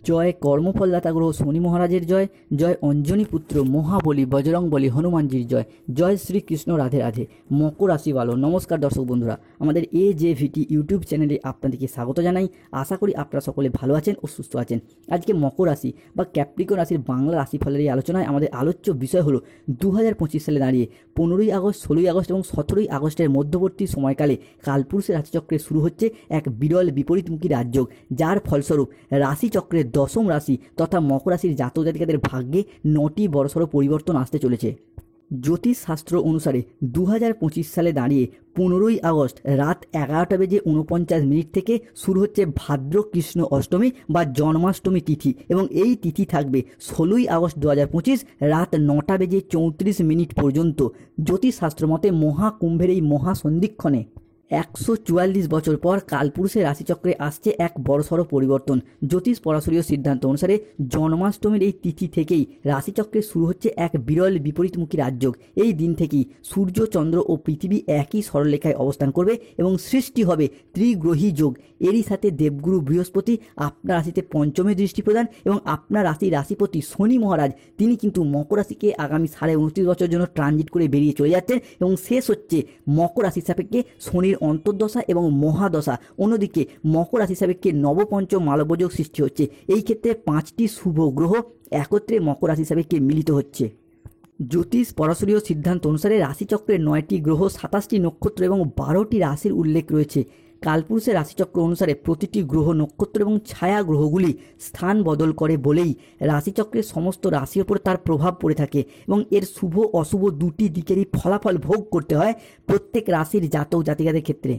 জয় কর্মফলদাতা গ্রহ শনি মহারাজের জয়, জয় অঞ্জনী পুত্র মহাবলী বজরংবলী হনুমানজির জয়, জয় শ্রীকৃষ্ণ রাধে রাধে। মকর রাশি ভালো। নমস্কার দর্শক বন্ধুরা, আমাদের AJVT ইউটিউব চ্যানেলে আপনাদেরকে স্বাগত জানাই। আশা করি আপনারা সকলে ভালো আছেন ও সুস্থ আছেন। আজকে মকর রাশি বা ক্যাপ্রিকন রাশির বাংলা রাশিফলের এই আলোচনায় আমাদের আলোচ্য বিষয় হলো 2025 সালে দাঁড়িয়ে 15ই আগস্ট, 16ই আগস্ট এবং 17ই আগস্টের মধ্যবর্তী সময়কালে কালপুরুষের রাশিচক্রে শুরু হচ্ছে এক বিরল বিপরীতমুখী রাজযোগ, যার ফলস্বরূপ রাশিচক্রের দশম রাশি তথা মকর রাশির জাতক জাতিকাদের ভাগ্যে 9টি বড়সড় পরিবর্তন আসতে চলেছে। জ্যোতিষশাস্ত্র অনুসারে 2025 সালে দাঁড়িয়ে 15ই আগস্ট রাত 11:49 থেকে শুরু হচ্ছে ভাদ্র কৃষ্ণ অষ্টমী বা জন্মাষ্টমী তিথি এবং এই তিথি থাকবে 16ই আগস্ট 2025 রাত 9:34 পর্যন্ত। জ্যোতিষশাস্ত্র মতে মহাকুম্ভের এই মহাসন্ধিক্ষণে 144 বছর পর কালপুরুষের রাশিচক্রে আসছে এক বড়সড় পরিবর্তন। জ্যোতিষ পরাশরীয় সিদ্ধান্ত অনুসারে জন্মাষ্টমীর এই তিথি থেকেই রাশিচক্রে শুরু হচ্ছে এক বিরল বিপরীতমুখী রাজযোগ। এই দিন থেকেই সূর্য, চন্দ্র ও পৃথিবী একই সরলরেখায় অবস্থান করবে এবং সৃষ্টি হবে ত্রিগ্রহী যোগ। এরই সাথে দেবগুরু বৃহস্পতি আপনার রাশিতে পঞ্চমে দৃষ্টি প্রদান এবং আপনার রাশিপতি শনি মহারাজ তিনি কিন্তু মকর রাশিকে আগামী 29.5 বছর জন্য ট্রানজিট করে বেরিয়ে চলে যাচ্ছেন এবং শেষ হচ্ছে মকর রাশির সাপেক্ষে শনির অন্তর্দশা এবং মহাদশা। অন্যদিকে মকর রাশি সাপেক্ষে নবপঞ্চম মালব্যযোগ সৃষ্টি হচ্ছে। এই ক্ষেত্রে 5টি শুভ গ্রহ একত্রে মকর রাশি সাপেক্ষে মিলিত হচ্ছে। জ্যোতিষ পরাশরীয় সিদ্ধান্ত অনুসারে রাশিচক্রের 9টি গ্রহ, 27টি নক্ষত্র এবং 12টি রাশির উল্লেখ রয়েছে। কালপুরুষের রাশিচক্র অনুসারে প্রতিটি গ্রহ, নক্ষত্র এবং ছায়া গ্রহগুলি স্থান বদল করে বলেই রাশিচক্রের সমস্ত রাশির উপর তার প্রভাব পড়ে থাকে এবং এর শুভ অশুভ দুটি দিকেরই ফলাফল ভোগ করতে হয় প্রত্যেক রাশির জাতক জাতিকাদের ক্ষেত্রে।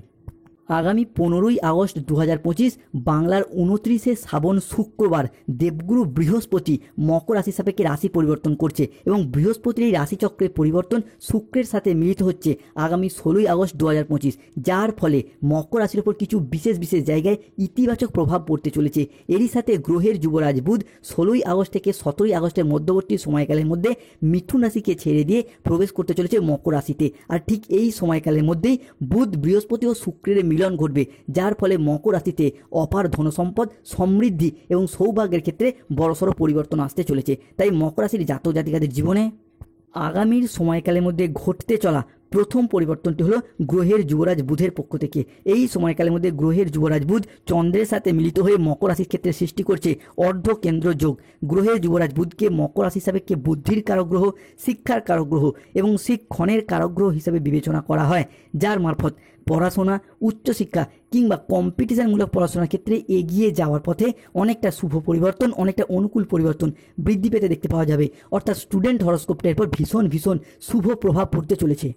আগামী 15ই আগস্ট 2025 বাংলার 29শে শ্রাবণ শুক্রবার দেবগুরু বৃহস্পতি মকর রাশি সাপেক্ষে রাশি পরিবর্তন করছে এবং বৃহস্পতির এই রাশিচক্রের পরিবর্তন শুক্রের সাথে মিলিত হচ্ছে আগামী 16ই আগস্ট 2025, যার ফলে মকর রাশির উপর কিছু বিশেষ জায়গায় ইতিবাচক প্রভাব পড়তে চলেছে। এরই সাথে গ্রহের যুবরাজ বুধ 16ই আগস্ট থেকে 17ই আগস্টের মধ্যবর্তী সময়কালের মধ্যে মিথুন রাশিকে ছেড়ে দিয়ে প্রবেশ করতে চলেছে মকর রাশিতে। আর ঠিক এই সময়কালের মধ্যেই বুধ, বৃহস্পতি ও শুক্রের মিলন ঘটবে, যার ফলে মকর রাশিতে অপার ধনসম্পদ, সমৃদ্ধি এবং সৌভাগ্যের ক্ষেত্রে বড়সড় পরিবর্তন আসতে চলেছে। তাই মকর রাশির জাতক জাতিকাদের জীবনে আগামীর সময়কালের মধ্যে ঘটতে চলা প্রথম পরিবর্তনটি হলো গ্রহের যুবরাজ বুধের পক্ষ থেকে। এই সময়কালের মধ্যে গ্রহের যুবরাজ বুধ চন্দ্রের সাথে মিলিত হয়ে মকর রাশির ক্ষেত্রে সৃষ্টি করছে অর্ধ কেন্দ্র যোগ। গ্রহের যুবরাজ বুধকে মকর রাশি সাপেক্ষে বুদ্ধির কারক গ্রহ, শিক্ষার কারক গ্রহ এবং শিক্ষণের কারক গ্রহ হিসাবে বিবেচনা করা হয়, যার মারফত পড়াশোনা, উচ্চশিক্ষা কিংবা কম্পিটিশনমূলক পড়াশোনার ক্ষেত্রে এগিয়ে যাওয়ার পথে অনেকটা শুভ পরিবর্তন, অনেকটা অনুকূল পরিবর্তন বৃদ্ধি পেতে দেখতে পাওয়া যাবে। অর্থাৎ স্টুডেন্ট হরস্কোপটার পর ভীষণ শুভ প্রভাব পড়তে চলেছে।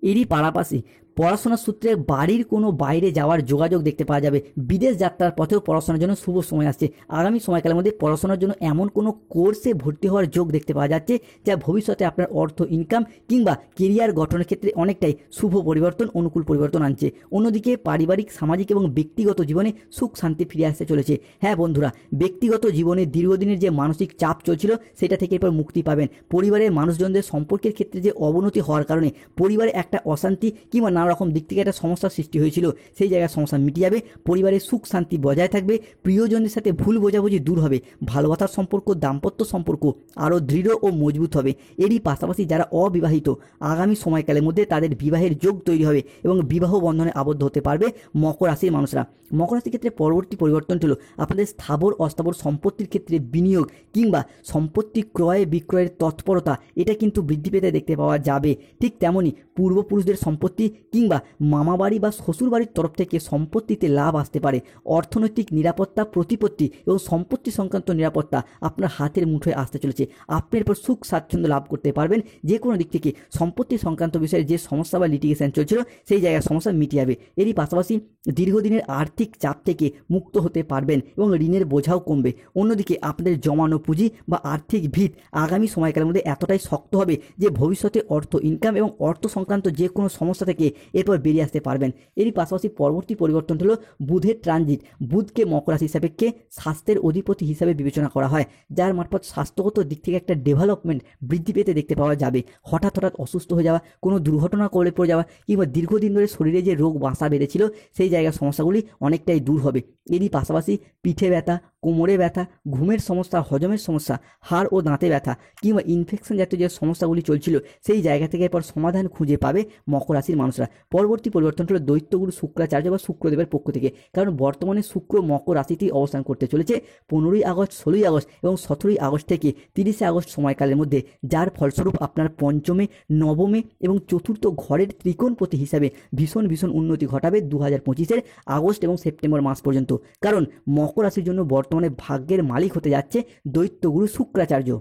এরই পাশাপাশি পড়াশোনার সূত্রে বাড়ির কোনো বাইরে যাওয়ার যোগাযোগ দেখতে পাওয়া যাবে। বিদেশ যাত্রার পথেও পড়াশোনার জন্য শুভ সময় আসছে। আগামী সময়কালের মধ্যে পড়াশোনার জন্য এমন কোনো কোর্সে ভর্তি হওয়ার যোগ দেখতে পাওয়া যাচ্ছে যা ভবিষ্যতে আপনার অর্থ ইনকাম কিংবা কেরিয়ার গঠনের ক্ষেত্রে অনেকটাই শুভ পরিবর্তন, অনুকূল পরিবর্তন আনছে। অন্যদিকে পারিবারিক, সামাজিক এবং ব্যক্তিগত জীবনে সুখ শান্তি ফিরে আসতে চলেছে। হ্যাঁ বন্ধুরা, ব্যক্তিগত জীবনে দীর্ঘদিনের যে মানসিক চাপ চলছিল সেটা থেকে এরপর মুক্তি পাবেন। পরিবারের মানুষজনদের সম্পর্কের ক্ষেত্রে যে অবনতি হওয়ার কারণে পরিবারে একটা অশান্তি কিংবা নানা রকম দিক থেকে একটা সমস্যার সৃষ্টি হয়েছিল, সেই জায়গায় সমস্যা মিটে যাবে। পরিবারের সুখ শান্তি বজায় থাকবে, প্রিয়জনদের সাথে ভুল বোঝাবুঝি দূর হবে, ভালোবাসার সম্পর্ক, দাম্পত্য সম্পর্ক আরও দৃঢ় ও মজবুত হবে। এরই পাশাপাশি যারা অবিবাহিত আগামী সময়কালের মধ্যে তাদের বিবাহের যোগ তৈরি হবে এবং বিবাহ বন্ধনে আবদ্ধ হতে পারবে মকর রাশির মানুষরা। মকর রাশির ক্ষেত্রে পরবর্তী পরিবর্তনটি হলো আপনাদের স্থাবর অস্থাবর সম্পত্তির ক্ষেত্রে বিনিয়োগ কিংবা সম্পত্তি ক্রয় বিক্রয়ের তৎপরতা এটা কিন্তু বৃদ্ধি পেতে দেখতে পাওয়া যাবে। ঠিক তেমনই পূর্বপুরুষদের সম্পত্তি কিংবা মামাবাড়ি বা শ্বশুরবাড়ির তরফ থেকে সম্পত্তিতে লাভ আসতে পারে। অর্থনৈতিক নিরাপত্তা, প্রতিপত্তি এবং সম্পত্তি সংক্রান্ত নিরাপত্তা আপনার হাতের মুঠোয় আসতে চলেছে। আপনি এরপর সুখ স্বাচ্ছন্দ্য লাভ করতে পারবেন। যে কোনো দিক থেকে সম্পত্তি সংক্রান্ত বিষয়ে যে সমস্যা বা লিটিগেশন চলছিল সেই জায়গায় সমস্যা মিটে যাবে। এরই পাশাপাশি দীর্ঘদিনের আর্থিক চাপ থেকে মুক্ত হতে পারবেন এবং ঋণের বোঝাও কমবে। অন্যদিকে আপনাদের জমানো পুঁজি বা আর্থিক ভিত আগামী সময়কালের মধ্যে এতটাই শক্ত হবে যে ভবিষ্যতে অর্থ ইনকাম এবং অর্থ সংক্রান্ত যে কোনো সমস্যা থেকে এরপর বেরিয়ে আসতে পারবেন। এরই পাশাপাশি পরবর্তী পরিবর্তন হলো বুধের ট্রানজিট। বুধকে মকর রাশি সাপেক্ষে স্বাস্থ্যের অধিপতি হিসাবে বিবেচনা করা হয়, যার মারফত স্বাস্থ্যগত দিক থেকে একটা ডেভেলপমেন্ট বৃদ্ধি পেতে দেখতে পাওয়া যাবে। হঠাৎ অসুস্থ হয়ে যাওয়া, কোনো দুর্ঘটনা কবলে পড়ে যাওয়া কিংবা দীর্ঘদিন ধরে শরীরে যে রোগ বাসা বেঁধেছিল সেই জায়গার সমস্যাগুলি অনেকটাই দূর হবে। এরই পাশাপাশি পিঠে ব্যথা, কোমরে ব্যথা, ঘুমের সমস্যা, হজমের সমস্যা, হাড় ও দাঁতে ব্যথা কিংবা ইনফেকশন জাতীয় যে সমস্যাগুলি চলছিল সেই জায়গা থেকে এরপর সমাধান খুঁজে পাবে মকর রাশির মানুষরা। পরবর্তী পরিবর্তন হলো দৈত্যগুরু শুক্রাচার্য বা শুক্রদেবের পক্ষ থেকে, কারণ বর্তমানে শুক্র মকর রাশিতেই অবস্থান করতে চলেছে 15ই আগস্ট, 16ই আগস্ট এবং 17ই আগস্ট থেকে 30শে আগস্ট সময়কালের মধ্যে, যার ফলস্বরূপ আপনার পঞ্চমে, নবমে এবং চতুর্থ ঘরের ত্রিকোণপতি হিসাবে ভীষণ ভীষণ উন্নতি ঘটাবে 2025-এর আগস্ট এবং সেপ্টেম্বর মাস পর্যন্ত। কারণ মকর রাশির জন্য বর্তমানে ভাগ্যের মালিক হতে যাচ্ছে দৈত্যগুরু শুক্রাচার্য।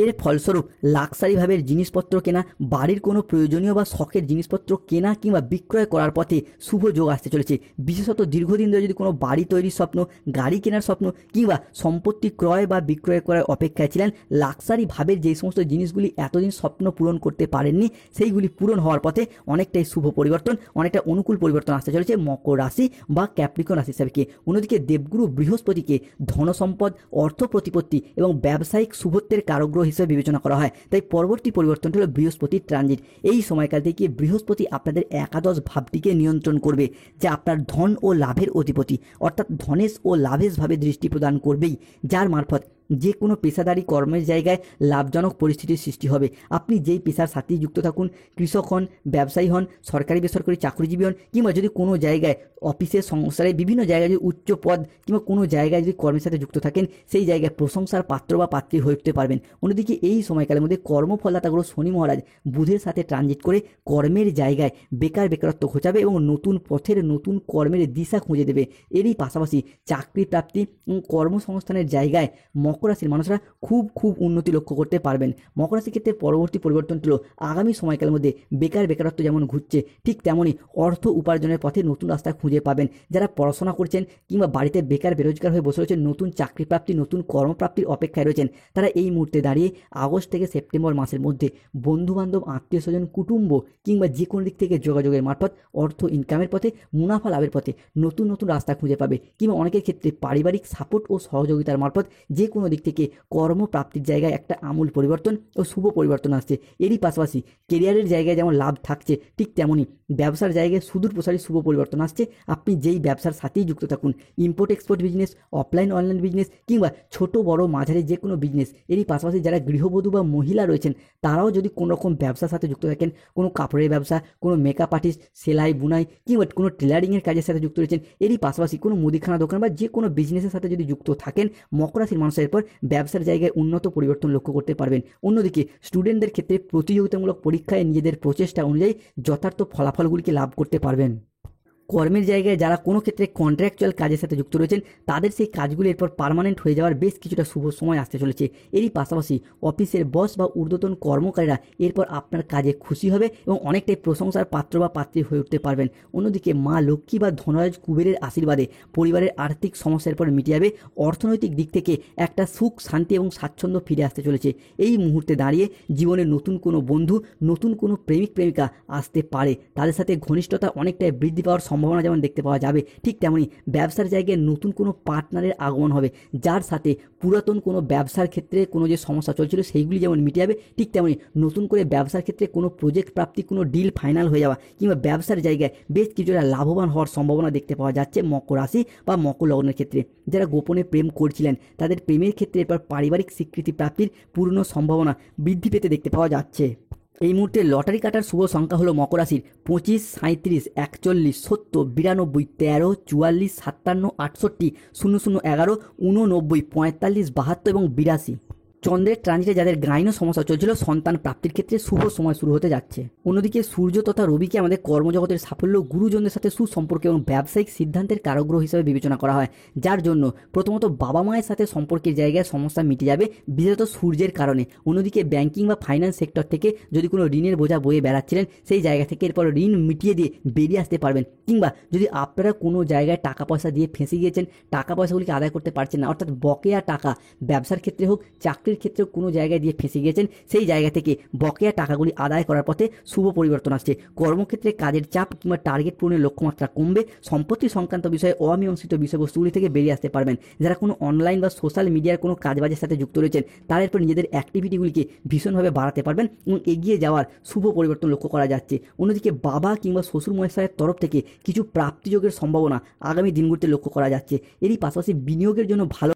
এর ফলস্বরূপ লাক্সারি ভাবের জিনিসপত্র কেনা, বাড়ির কোনো প্রয়োজনীয় বা শখের জিনিসপত্র কেনা কিংবা বিক্রয় করার পথে শুভ যোগ আসতে চলেছে। বিশেষত দীর্ঘদিন ধরে যদি কোনো বাড়ি তৈরির স্বপ্ন, গাড়ি কেনার স্বপ্ন কিংবা সম্পত্তি ক্রয় বা বিক্রয় করার অপেক্ষায় ছিলেন, লাক্সারি ভাবের যেই সমস্ত জিনিসগুলি এতদিন স্বপ্ন পূরণ করতে পারেননি সেইগুলি পূরণ হওয়ার পথে অনেকটাই শুভ পরিবর্তন, অনেকটা অনুকূল পরিবর্তন আসতে চলেছে মকর রাশি বা ক্যাপ্রিকন রাশি হিসাবে। অন্যদিকে দেবগুরু বৃহস্পতিকে ধনসম্পদ, অর্থ প্রতিপত্তি এবং ব্যবসায়িক শুভত্বের কারক হিসেবে বিবেচনা করা হয়। তাই পরবর্তী পরিবর্তন হলো বৃহস্পতির ট্রানজিট। এই সময়কাল থেকে বৃহস্পতি আপনাদের একাদশ ভাবটিকে নিয়ন্ত্রণ করবে, যা আপনার ধন ও লাভের অধিপতি, অর্থাৎ ধনেশ ও লাভেশ ভাবে দৃষ্টি প্রদান করবেই, যার মারফত যে কোনো পেশাদারি কর্মের জায়গায় লাভজনক পরিস্থিতির সৃষ্টি হবে। আপনি যেই পেশার সাথেই যুক্ত থাকুন, কৃষক হন, ব্যবসায়ী হন, সরকারি বেসরকারি চাকরিজীবী হন কিংবা যদি কোনো জায়গায় অফিসে, সংসারে বিভিন্ন জায়গায় যদি উচ্চ পদ কিংবা কোনো জায়গায় যদি কর্মের সাথে যুক্ত থাকেন, সেই জায়গায় প্রশংসার পাত্র বা পাত্রী হয়ে উঠতে পারবেন। অন্যদিকে এই সময়কালের মধ্যে কর্মফলদাতা গ্রহ শনি মহারাজ বুধের সাথে ট্রানজিট করে কর্মের জায়গায় বেকারত্ব ঘোচাবে এবং নতুন পথের, নতুন কর্মের দিশা খুঁজে দেবে। এরই পাশাপাশি চাকরি প্রাপ্তি এবং কর্মসংস্থানের জায়গায় মকর রাশির মানুষরা খুব উন্নতি লক্ষ্য করতে পারবেন। মকর রাশির ক্ষেত্রে পরবর্তী পরিবর্তন হলো আগামী সময়কালের মধ্যে বেকারত্ব যেমন ঘুরছে, ঠিক তেমনই অর্থ উপার্জনের পথে নতুন রাস্তা খুঁজে পাবেন। যারা পড়াশোনা করছেন কিংবা বাড়িতে বেরোজগার হয়ে বসে রয়েছেন, নতুন চাকরি প্রাপ্তি, নতুন কর্মপ্রাপ্তির অপেক্ষায় রয়েছেন, তারা এই মুহূর্তে দাঁড়িয়ে আগস্ট থেকে সেপ্টেম্বর মাসের মধ্যে বন্ধুবান্ধব, আত্মীয় স্বজন, কুটুম্ব কিংবা যে কোনো দিক থেকে যোগাযোগের মারফত অর্থ ইনকামের পথে, মুনাফা লাভের পথে নতুন রাস্তা খুঁজে পাবে। কিংবা অনেকের ক্ষেত্রে পারিবারিক সাপোর্ট ও সহযোগিতার মারফত যে কোনো দিক থেকে কর্মপ্রাপ্তির জায়গায় একটা আমূল পরিবর্তন ও শুভ পরিবর্তন আসছে। এরই পাশাপাশি কেরিয়ারের জায়গায় যেমন লাভ থাকছে, ঠিক তেমনই ব্যবসার জায়গায় সুদূর প্রসারী শুভ পরিবর্তন আসছে। আপনি যেই ব্যবসার সাথেই যুক্ত থাকুন, import export business, offline online business কিংবা ছোট বড় মাঝারি যে কোনো বিজনেস, এরই পাশাপাশি যারা গৃহবধূ বা মহিলা রয়েছেন তারাও যদি কোনো রকম ব্যবসার সাথে যুক্ত থাকেন, কোনো কাপড়ের ব্যবসা, কোনো মেকআপ আর্টিস্ট, সেলাই বুনাই কিংবা কোনো টেলারিংয়ের কাজের সাথে যুক্ত রয়েছেন, এরই পাশাপাশি কোনো মুদিখানা দোকান বা যে কোনো বিজনেসের সাথে যদি যুক্ত থাকেন, মকর রাশির মানুষের পর ব্যবসার জায়গায় উন্নত পরিবর্তন লক্ষ্য করতে পারবেন। অন্যদিকে স্টুডেন্টদের ক্ষেত্রে প্রতিযোগিতামূলক পরীক্ষায় নিজেদের প্রচেষ্টা অনুযায়ী যথার্থ ফলাফলগুলিকে লাভ করতে পারবেন। কর্মের জায়গায় যারা কোনো ক্ষেত্রে কন্ট্রাকচুয়াল কাজের সাথে যুক্ত রয়েছেন, তাদের সেই কাজগুলি এরপর পার্মানেন্ট হয়ে যাওয়ার বেশ কিছুটা শুভ সময় আসতে চলেছে। এরই পাশাপাশি অফিসের বস বা ঊর্ধ্বতন কর্মকারীরা এরপর আপনার কাজে খুশি হবে এবং অনেকটাই প্রশংসার পাত্র বা পাত্রী হয়ে উঠতে পারবেন। অন্যদিকে মা লক্ষ্মী বা ধনরাজ কুবেরের আশীর্বাদে পরিবারের আর্থিক সমস্যার পর মিটে যাবে। অর্থনৈতিক দিক থেকে একটা সুখ, শান্তি এবং স্বাচ্ছন্দ্য ফিরে আসতে চলেছে। এই মুহূর্তে দাঁড়িয়ে জীবনে নতুন কোনো বন্ধু, নতুন কোনো প্রেমিক প্রেমিকা আসতে পারে, তাদের সাথে ঘনিষ্ঠতা অনেকটাই বৃদ্ধি পাওয়ার সম্ভাবনা যেমন দেখতে পাওয়া যাবে, ঠিক তেমনি ব্যবসার জায়গায় নতুন কোনো পার্টনারের আগমন হবে, যার সাথে পুরাতন কোনো ব্যবসার ক্ষেত্রে কোনো যে সমস্যা চলছিল সেইগুলি যেমন মিটে যাবে, ঠিক তেমনি নতুন করে ব্যবসার ক্ষেত্রে কোনো প্রজেক্ট প্রাপ্তি, কোনো ডিল ফাইনাল হয়ে যাওয়া কিংবা ব্যবসার জায়গায় বেশ কিছুটা লাভবান হওয়ার সম্ভাবনা দেখতে পাওয়া যাচ্ছে মকর রাশি বা মকর লগ্নের ক্ষেত্রে। যারা গোপনে প্রেম করছিলেন তাদের প্রেমের ক্ষেত্রে এরপর পারিবারিক স্বীকৃতি প্রাপ্তির পূর্ণ সম্ভাবনা বৃদ্ধি পেতে দেখতে পাওয়া যাচ্ছে। এই মুহূর্তে লটারি কাটার শুভ সংখ্যা হলো মকর রাশির 25, 37, 41, 70, 92, 13, 44, 57, 68, 00, 11, 89, 45, 72 এবং 82। চন্দ্রের ট্রানজিটে যাদের গাইন সমস্যা চলছিল, সন্তান প্রাপ্তির ক্ষেত্রে শুভ সময় শুরু হতে যাচ্ছে। অন্যদিকে সূর্য তথা রবিকে আমাদের কর্মজগতের সাফল্য, গুরুজনদের সাথে সুসম্পর্ক এবং ব্যবসায়িক সিদ্ধান্তের কারগ্রহ হিসেবে বিবেচনা করা হয়, যার জন্য প্রথমত বাবা মায়ের সাথে সম্পর্কের জায়গায় সমস্যা মিটে যাবে, বিশেষত সূর্যের কারণে। অন্যদিকে ব্যাংকিং বা ফাইন্যান্স সেক্টর থেকে যদি কোনো ঋণের বোঝা বয়ে বেড়াচ্ছিলেন, সেই জায়গা থেকে এরপর ঋণ মিটিয়ে দিয়ে বেরিয়ে আসতে পারবেন। কিংবা যদি আপনারা কোনো জায়গায় টাকা পয়সা দিয়ে ফেঁসে গিয়েছেন, টাকা পয়সাগুলিকে আদায় করতে পারছেন না, অর্থাৎ বকেয়া টাকা ব্যবসার ক্ষেত্রে হোক, চাকরি চাকরির ক্ষেত্রে কোনো জায়গায় দিয়ে ফেঁসে গিয়েছেন, সেই জায়গা থেকে বকেয়া টাকাগুলি আদায় করার পথে শুভ পরিবর্তন আসছে। কর্মক্ষেত্রে কাজের চাপ কিংবা টার্গেট পূরণের লক্ষ্যমাত্রা কমবে। সম্পত্তি সংক্রান্ত বিষয়ে অমীমাংসিত বিষয়বস্তুগুলি থেকে বেরিয়ে আসতে পারবেন। যারা কোনো অনলাইন বা সোশ্যাল মিডিয়ার কোনো কাজবাজের সাথে যুক্ত রয়েছেন, তারা এরপর নিজেদের অ্যাক্টিভিটিগুলিকে ভীষণভাবে বাড়াতে পারবেন এবং এগিয়ে যাওয়ার শুভ পরিবর্তন লক্ষ্য করা যাচ্ছে। অন্যদিকে বাবা কিংবা শ্বশুর মশাইয়ের তরফ থেকে কিছু প্রাপ্তিযোগের সম্ভাবনা আগামী দিনগুলিতে লক্ষ্য করা যাচ্ছে। এরই পাশাপাশি বিনিয়োগের জন্য ভালো